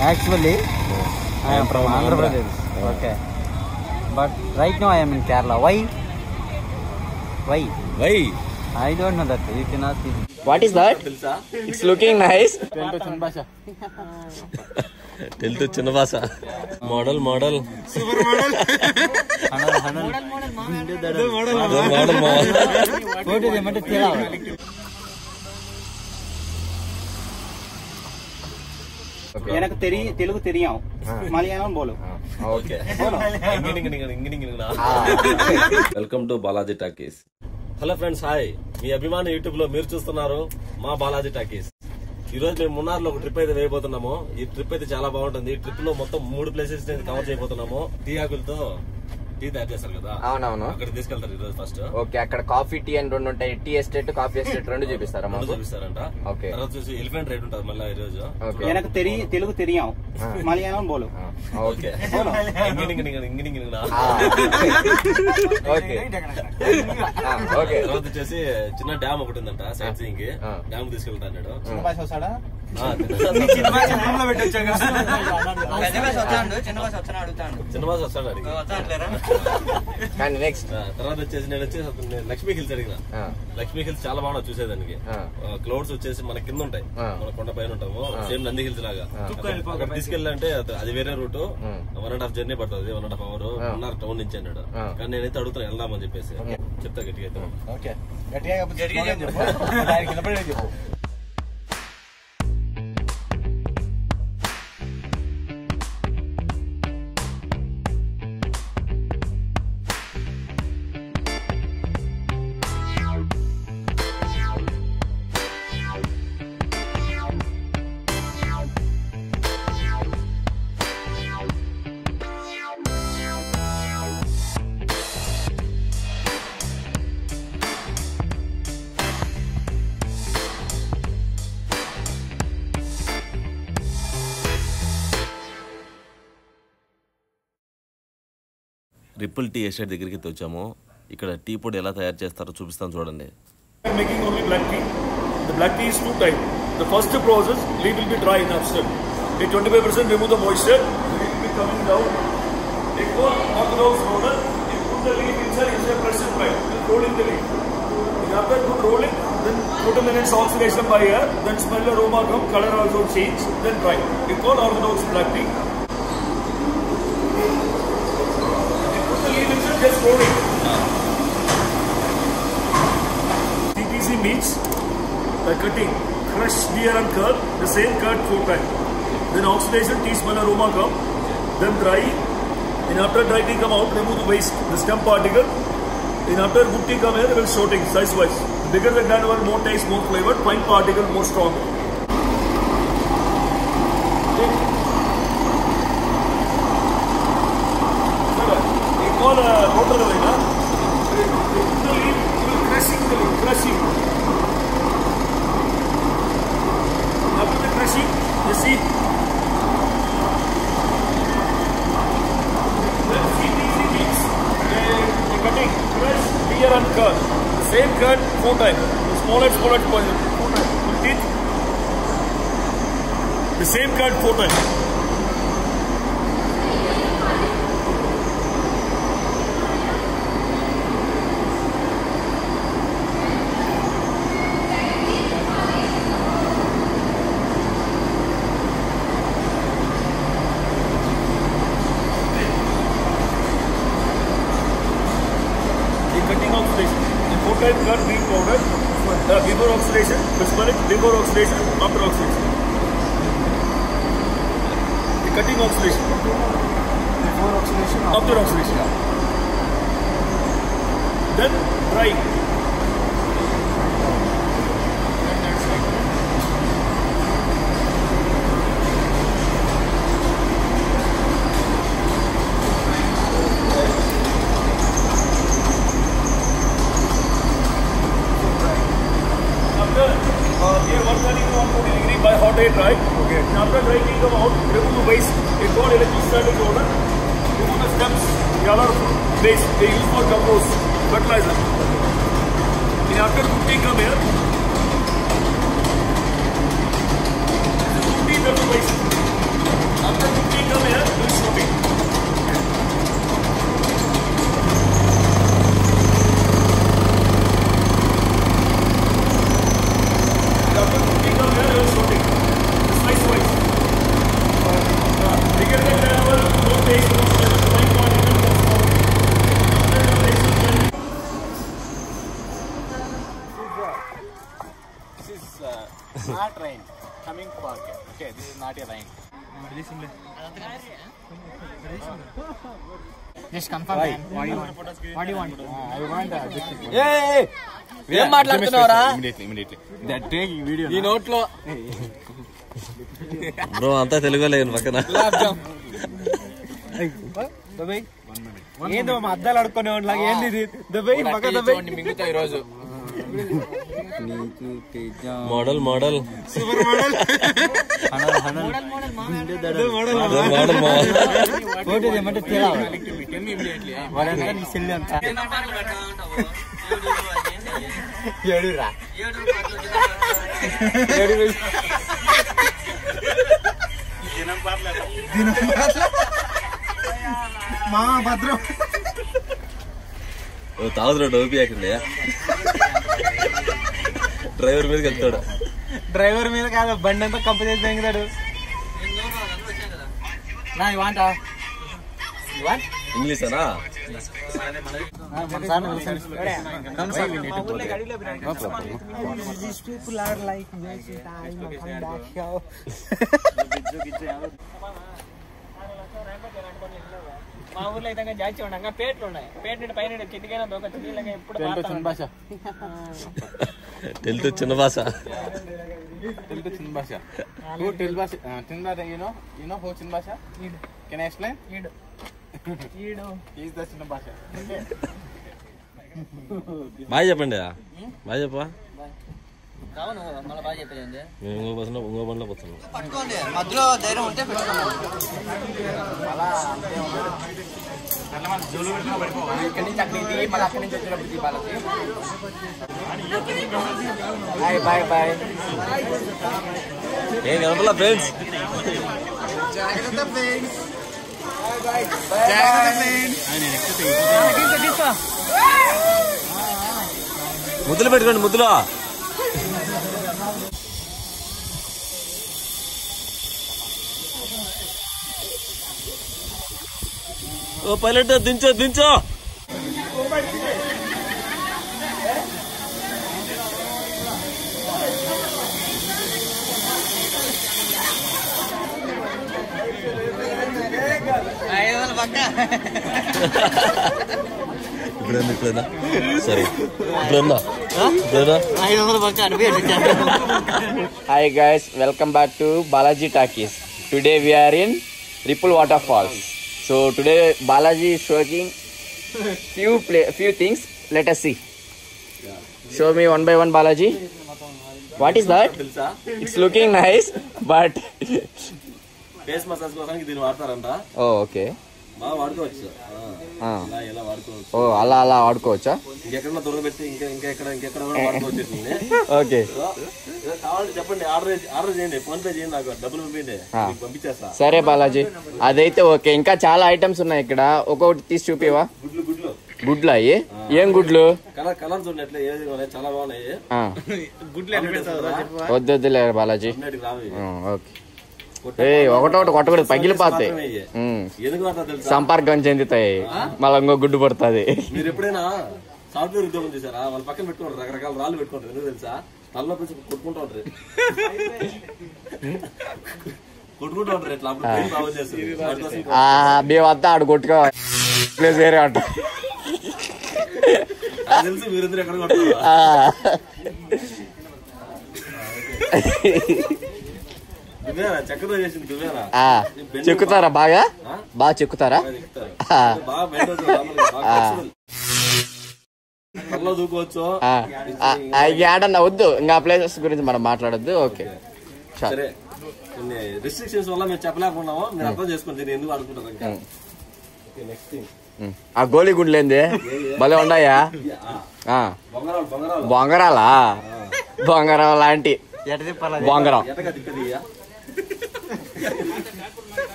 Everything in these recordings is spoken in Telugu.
Actually, I am from Andhra Pradesh. Okay. But right now I am in Kerala. Why? I don't know that. You cannot see. What is that? It's looking nice. Tell to Chinnabasa. Model. Super model. எனக்கு தெலுங்கு தெரியும் மலையாளம் போலும் okay welcome to Balaji Talkies. Hello friends, hi. మీ అభిమాని యూట్యూబ్ లో మీరు చూస్తున్నారు మా బాలాజీ టాకీస్. ఈ రోజు మేము మున్నార్ లో ఒక ట్రిప్ అయితే వేయబోతున్నాము. ఈ ట్రిప్ అయితే చాలా బాగుంటుంది. ఈ ట్రిప్ లో మొత్తం 3 ప్లేసెస్ కవర్ చేయబోతున్నాము. టీ ఆకులతో టీ తయారు చేస్తారు కదా, అవునవును, అక్కడ తీసుకెళ్తారు ఈ రోజు ఫస్ట్. ఓకే, అక్కడ కాఫీ టీ అని 2 ఉంటాయి. టీ ఎస్టేట్, కాఫీ ఎస్టేట్ 2 చూపిస్తారంట. ఓకే, తర్వాత చూసి ఎలిఫెంట్ రైడ్ ఉంటుంది మళ్ళీ ఈ రోజు. எனக்கு தெலுங்கு தெரியும் மலையாளம் போலும் ఓకే. తర్వాత వచ్చేసి చిన్న డ్యామ్ ఒకటి ఉందంట సైట్ సీయింగ్ కి, డ్యామ్ తీసుకెళ్తా అన్నాడు. చిన్న భాష వస్తాడా? చిన్న భాష వస్తాడు అడిగి. నెక్స్ట్ తర్వాత వచ్చేసి నేను లక్ష్మీ హిల్స్ అడిగిన. లక్ష్మీ హిల్స్ చాలా బాగున్నా చూసేదానికి. క్లౌడ్స్ వచ్చేసి మన కింద ఉంటాయి, మన కొండ పైన ఉంటాము, సేమ్ నంది హిల్స్ లాగా. అక్కడ తీసుకెళ్ళాలంటే అది వేరే రూట్, 1.5 జర్నీ పడుతుంది, 1.5 అవర్ మున్నార్ టౌన్ నుంచి అన్నాడు. కానీ నేనైతే అడుగుతాను వెళ్దామని చెప్పేసి. చెప్తా గట్టిగా అయితే. రిపుల్ టీ ఎస్టేట్ దగ్గరికి వచ్చాము. ఇక్కడ టీ పొడి ఎలా తయారు చేస్తారో చూపిస్తాను చూడండి. Making only black tea. The black tea is 2 types. The first process, leaf will be dry in upstart. Take 25% remove the moisture. Then it will be coming down. Take one orthodox roller. You put the leaf inside press and dry. Then rolling the leaf. After good rolling, then put a minute oxidation by air. Then smell aroma come, color also change. Then dry. We call orthodox black tea. Just rolling. TPC means by cutting, crush, beer and curd, the same curd 4 times. Then oxidation, tea smell aroma come, then dry. And after dry tea come out, remove the waste, the stem particle. And after good tea come here, they will sorting size wise. The bigger the granule, more taste, more flavor, fine particle, more strong. Crushing. After the crushing, you see, the CPC means the cutting, crush, beer and curd. The same curd 4 times. The smaller 4 times. Teeth. The same curd 4 times. Type curd bean powder, before oxidation, bismuric, before oxidation, after oxidation. The cutting oxidation. Before oxidation, after oxidation. Then dry. Here 130 to 140 degree by hot air dry. Okay. And after dry, we come out, remove the waste. It's called electrostatic odor. Remove the stems, the other waste they use for compost, fertilizer. And after cooking, come here. This is cooking the waste. Just confirm, man. What do you want? What do you want? I want ఏం మాట్లాడుతున్నావురా ఈ నోట్లో బ్రో అంతా తెలుగు లేదు పక్కన ఏందో మా అద్దాలు అడుక్కునే వాళ్ళకి ఏంది దుబాయ్ పక్క దుబాయ్ మింగుతా ఈరోజు model model super model photo ఏమంటే వాడంతా నీ సెల్ అంతా ఏడురా మా భద్రం తాగుతున్నాడు ఓపీ అక్కడే డ్రైవర్ మీదకి వెళ్తాడు డ్రైవర్ మీద కాదు బండి అంతా కంపెనీ తెంగుతాడు ఇంగ్లీష్ అనా మా ఊర్లో అయితే జాచి ఉండగా పేట్లు ఉన్నాయి పేట పైన కిందికైనా దొరకచ్చు నీళ్ళగా ఎప్పుడు తెలుగు చిన్న భాష తెలుగు చిన్న భాష తెలుగు భాష చిన్న హో చిన్న భాష can I explain is the చిన్న భాష బాగా చెప్పండి బాగా చెప్పా కావును మళ్ళీ బాగా చెప్పేది మేము ఇంకో బండిలో పోతున్నాం పట్టుకోండి మధ్యలో ధైర్యం ఉంటే ఇక్కడి నుంచి అక్కడికి మళ్ళీ అక్కడి నుంచి వచ్చినప్పుడు దీపాలకి బాయ్ బాయ్ ఏం కనపడలా ఫ్రెండ్స్ ముద్దులు పెట్టుకోండి ముద్దులో ఓ పైలట్ దించో దించో ఇప్పుడన్నా సరే ఇప్పుడన్నా hi guys welcome back to Balaji talkies today we are in Ripple Waterfalls. So today Balaji is showing few things. Let us see. Show me one by one, Balaji. What is that? It's looking nice, but face massage కోసం దీన్ని వాడతారంట oh okay. బాగా వాడుకోవచ్చు ఇలా వాడుకోవచ్చు ఓ అలా వాడుకోవచ్చా? ఇంకెక్కడ దొరకబెట్టి ఇంకెక్కడ కూడా వాడుకోవచ్చు. ఓకే కావాలంటే చెప్పండి, ఆర్డర్ చేయండి, ఫోన్ పే చేయండి, నాకు డబ్బులు పంపించేస్తా. సరే బాలాజీ, అదైతే ఓకే. ఇంకా చాలా ఐటమ్స్ ఉన్నాయి ఇక్కడ, ఒక్కొక్కటి తీసి చూపివా? గుడ్లు అయ్యి ఏం గుడ్లు? కలర్ చూడండి ఏది చాలా బాగున్నాయి. వద్దులే బాలాజీ, ఓకే. ఒకటొకటి కొట్టకూడదు, పగిలిపోతాయి, సంపర్కం చెందుతాయి, మళ్ళీ ఇంకో గుడ్డు పడుతుంది. మీరు ఎప్పుడైనా సాఫ్ట్వేర్ ఉద్యోగం చేశారా? వాళ్ళ పక్కన పెట్టుకుంటారు, రకరకాల రాళ్ళు పెట్టుకుంటారు. ఎందుకు తెలుసా? తలలో కొట్టుకుంటూ ఉంటారు, ఇట్లా మేమంతా ఆడు కొట్టుకోవాలి వేరే అంట తెలుసు. మీరిద్దరు ఎక్కడ కొట్టారు? చెక్కుతారా? బాగా చెక్కుతారా? ఏడన్నా వద్దు, ఇంకా ప్లేసెస్ గురించి మనం మాట్లాడొద్దు. ఓకే సరే, కొన్ని రిస్ట్రిక్షన్స్ వల్ల మేము చెప్పలేకున్నాము, మీరు అర్థం చేసుకోండి ఎందుకు అనుకుంటారు. నెక్స్ట్ థింగ్, ఆ గోళీ గుండ్లేంది భలే ఉన్నాయా? బొంగరాలా? బొంగరం లాంటి బొంగరం.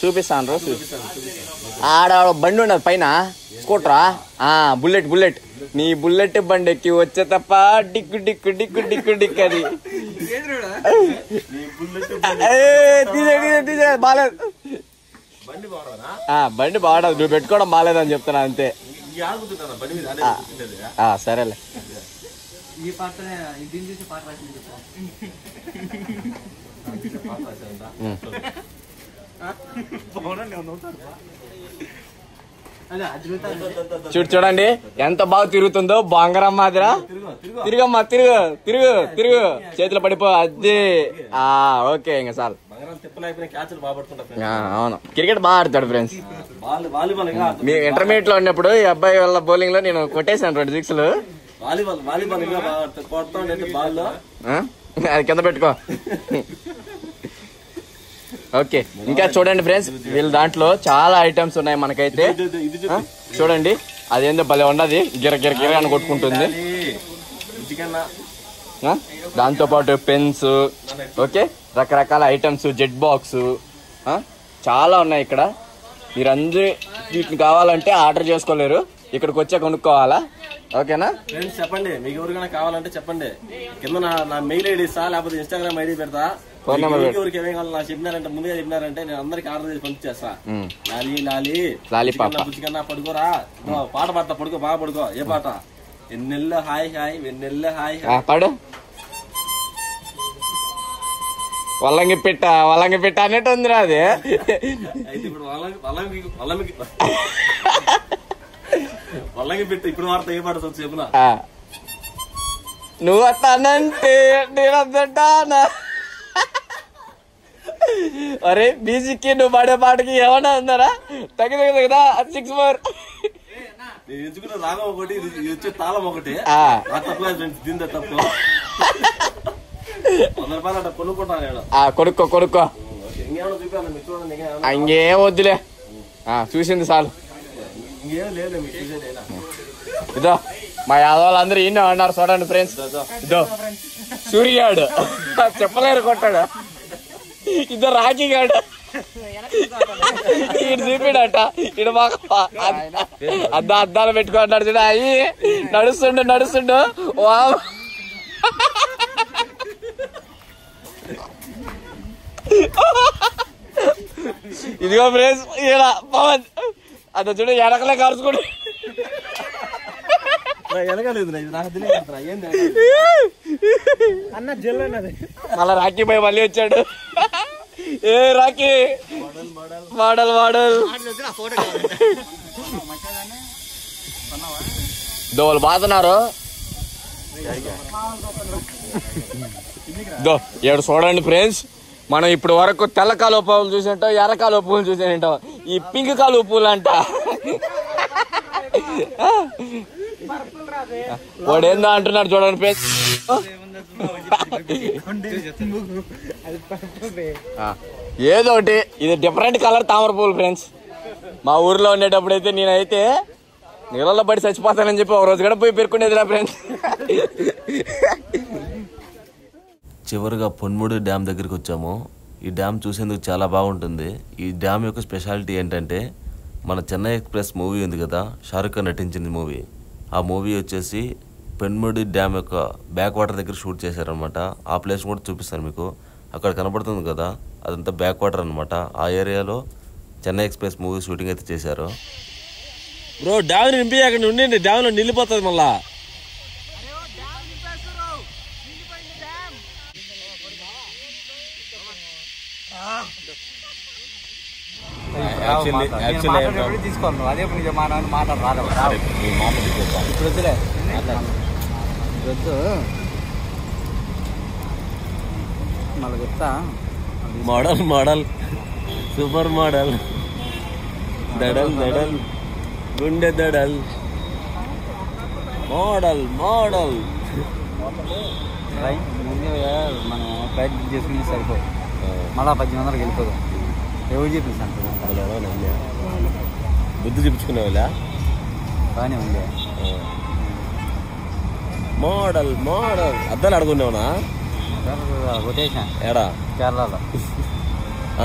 చూపిస్తాను. ఆడ బండి ఉన్నది పైన, స్కూటరా? బుల్లెట్. నీ బుల్లెట్ బండి ఎక్కి వచ్చే తప్ప డిక్కు డిక్కు డిక్కు డిక్కు డిక్కు అది తీసే బాలేదు. బండి బాగడదు, నువ్వు పెట్టుకోవడం బాగాలేదని చెప్తున్నా అంతే. సరేలే. ఈ పాటనే దీన్ని చూసి పాట రాసింది. చూడండి ఎంత బాగా తిరుగుతుందో బంగారం మాదిరా. తిరుగమ్మా, తిరుగు తిరుగు తిరుగు, చేతులు పడిపో. అది ఓకే, ఇంకా చాలు. అవును, క్రికెట్ బాగా ఆడతాడు ఫ్రెండ్స్. మీ ఇంటర్మీడియట్ లో ఉన్నప్పుడు ఈ అబ్బాయి వాళ్ళ బౌలింగ్ లో నేను కొట్టేశాను 2 6లు. అది కింద పెట్టుకో. ఓకే, ఇంకా చూడండి ఫ్రెండ్స్, వీళ్ళ దాంట్లో చాలా ఐటమ్స్ ఉన్నాయి మనకైతే. చూడండి, అదేందో భలే ఉండదు, గిర గిర గిర అని కొట్టుకుంటుంది. దాంతో పాటు పెన్స్, ఓకే, రకరకాల ఐటమ్స్, జెట్ బాక్స్ చాలా ఉన్నాయి ఇక్కడ. మీరందరూ వీటిని కావాలంటే ఆర్డర్ చేసుకోలేరు, ఇక్కడికి వచ్చే కొనుక్కోవాలా. ఓకేనా ఫ్రెండ్స్? చెప్పండి, మీకు ఎవరికైనా కావాలంటే చెప్పండి. కింద నా మెయిల్ ఐడి ఇస్తా, లేకపోతే ఇన్స్టాగ్రామ్ ఐడి పెడతా. ఫోన్ నెంబర్ ఎవరికి ఏమేమి కావాలి నాకు చెప్పినారంటే, ముందుగా చెప్పినారంటే నేను అందరికి ఆర్డర్ చేసి పంపించేస్తా. లాలి లాలి లాలీపాప బుచ్చికన్నా పడుకోరా, పాట పాడతా, పడుకో, బాగా పడుకో. ఏ పాట? వెన్నెల్ల హాయ్ హాయ్, వెన్నెల్ల హాయ్ హాయ్. పాడు. వల్లంగి పెట్ట అన్నట్టు ఉందిరా అది. అయితే ఇప్పుడు వల్లంగి పెట్ట ఇప్పుడు వార్త ఏ పాట చెప్పునా? నువ్వు అత్తానంటే నేను వద్దంటానా. అరే మ్యూజిక్ కి నువ్వు పాడే పాటకి ఏమన్నా ఉందరా? తగ్గదా 6 4. నేను ఎంచుకున్న రాగం ఒకటి, ఇది వచ్చే తాళం ఒకటి. తప్పలేదు దీంతో తప్పు. 100 రూపాయలు అట్లా కొనుక్కుంటాను. కొనుక్కో కొనుక్కో, ఇంకేమన్నా చూపాను మీరు చూడండి. ఇంకేం వద్దులే, చూసింది చాలు. ఇంకేం లేదు మీరు చూసేది. ఇదో మా యాదవాళ్ళు అందరూ ఈయన అన్నారు చూడండి ఫ్రెండ్స్. ఇదో సూర్యాడు చెప్పలేరు కొట్టాడు. ఇదో రాఖీగాడు ఇటు చూపిడట. ఇటు మాకు అద్దాలు పెట్టుకున్నాడు చూడ. అయ్యి నడుస్తుండు. ఇదిగో ఫ్రెండ్స్, ఇలా పవన్ అద చూడు ఎనకలే కరుచుకోండి. అన్న జల్లన్నది. మళ్ళా రాఖీ బాయ్ మళ్ళీ వచ్చాడు. ఏ రాఖీ మోడల్ దోలు బాతున్నారు. ఏడు చూడండి ఫ్రెండ్స్, మనం ఇప్పుడు వరకు తెల్ల కాలువ పువ్వులు చూసింటాం, ఎర్ర కాలువ పువ్వులు చూసింటాం. ఈ పింక్ కాలువ పువ్వులు అంట. వాడు ఏందో అంటున్నాడు చూడండి ఫ్రెండ్స్. ఏదో ఒకటి, ఇది డిఫరెంట్ కలర్ తామర పువ్వులు ఫ్రెండ్స్. మా ఊర్లో ఉండేటప్పుడు అయితే నేనైతే నీళ్ళలో పడి చచ్చిపోతానని చెప్పి ఒక రోజు కూడా పోయి పెరుకునేదిరా ఫ్రెండ్స్. చివరిగా పొన్ముడి డ్యామ్ దగ్గరికి వచ్చాము. ఈ డ్యామ్ చూసేందుకు చాలా బాగుంటుంది. ఈ డ్యామ్ యొక్క స్పెషాలిటీ ఏంటంటే, మన చెన్నై ఎక్స్ప్రెస్ మూవీ ఉంది కదా, షారుఖ్ ఖాన్ నటించింది మూవీ. ఆ మూవీ వచ్చేసి పొన్ముడి డ్యామ్ యొక్క బ్యాక్ వాటర్ దగ్గర షూట్ చేశారనమాట. ఆ ప్లేస్ కూడా చూపిస్తాను మీకు. అక్కడ కనబడుతుంది కదా, అదంతా బ్యాక్ వాటర్ అనమాట. ఆ ఏరియాలో చెన్నై ఎక్స్ప్రెస్ మూవీ షూటింగ్ అయితే చేశారు. బ్రో డ్యామ్ నింపి అక్కడ ఉండి డ్యామ్లో నిలిపోతుంది మళ్ళా. తీసుకోవాలి అదే మాట రాదు. ఇప్పుడు వద్దులే, వద్దు మళ్ళీ చెప్తా. మోడల్ సూపర్ మోడల్, దడల్ గుండె దడల్, మోడల్ ముందే మనం ఫ్లైట్ బుక్ చేసుకుని సరిపోదు. మళ్ళా 1800 వెళ్ళిపోదాం. ఎవరు చూపించాను బుద్ధి చూపించుకునే వాళ్ళ బాగానే ఉంది. మోడల్ అద్దాలు అడుగున్నావునా? కొటేషన్ ఏడా కేరళలో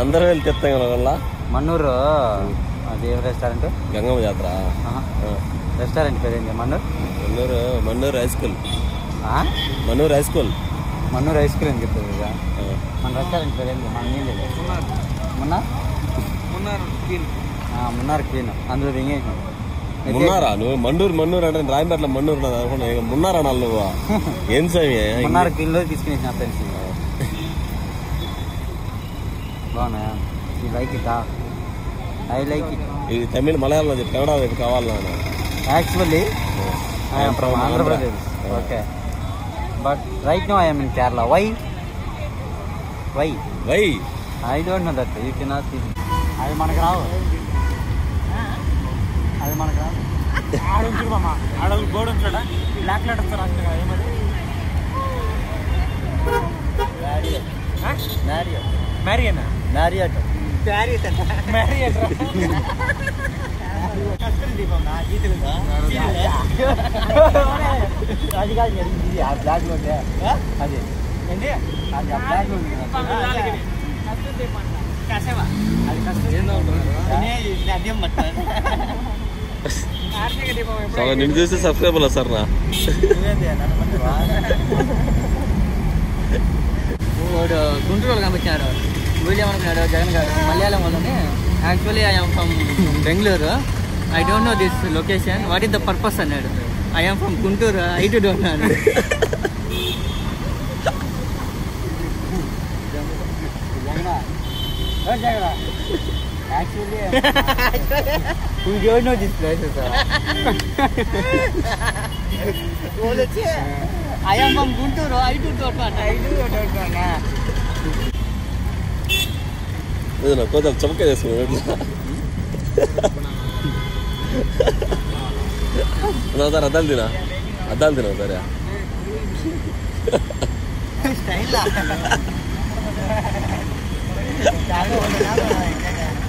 అందరూ వెళ్ళి తెస్తాం కదా వల్ల. మన్నూరు అది రెస్టారెంట్, గంగమ్మ జాతర రెస్టారెంట్ పేరేంటి? Mannur high school. Mannur high school అని చెప్తుంది ఇక. మన రెస్టారెంట్ పేరేంటి? మన మున్నార్ క్వీన్. అందులో దింగేసాం. మున్నారా నువ్వు మన్నూరు అంటే రాయపేటలో మన్నూరు అనుకున్నా మున్నారా అనాలి నువ్వు ఏం సామి మున్నార కిలో తీసుకుని ఫ్రెండ్స్ బాగున్నా ఈ like it I like it ఇది తమిళ మలయాళం చెప్పి కన్నడ వైపు కావాలన్నా actually I'm from Andhra Pradesh okay but right no I'm in Kerala why I don't know that you cannot see అది మనకు రావు ఆడలు గోడ ఉంటాడా బ్లాక్ లెటర్స్ రాస్తాడు ఏమది మ్యారియట్ అది కాదు బ్లాక్ లోటే అదే ఏంటి అది బ్లాక్ లో నిన్ను చూస్తే సబ్స్క్రైబ్ సార్ నా గుంటూరు వాళ్ళు కనిపించారు వీళ్ళు ఏమనుకున్నాడు జగన్ గారు మలయాళం వాళ్ళని actually I'm from Bengaluru I don't know this location what is the purpose అన్నాడు I'm from Guntur I too don't know అన్నాడు Actually, we don't know this place, sir. I am from Gunturu. I do don't know. కొంచెం చమక చేసుకున్నాడు సార్ అద్దాలు తినా సరే Style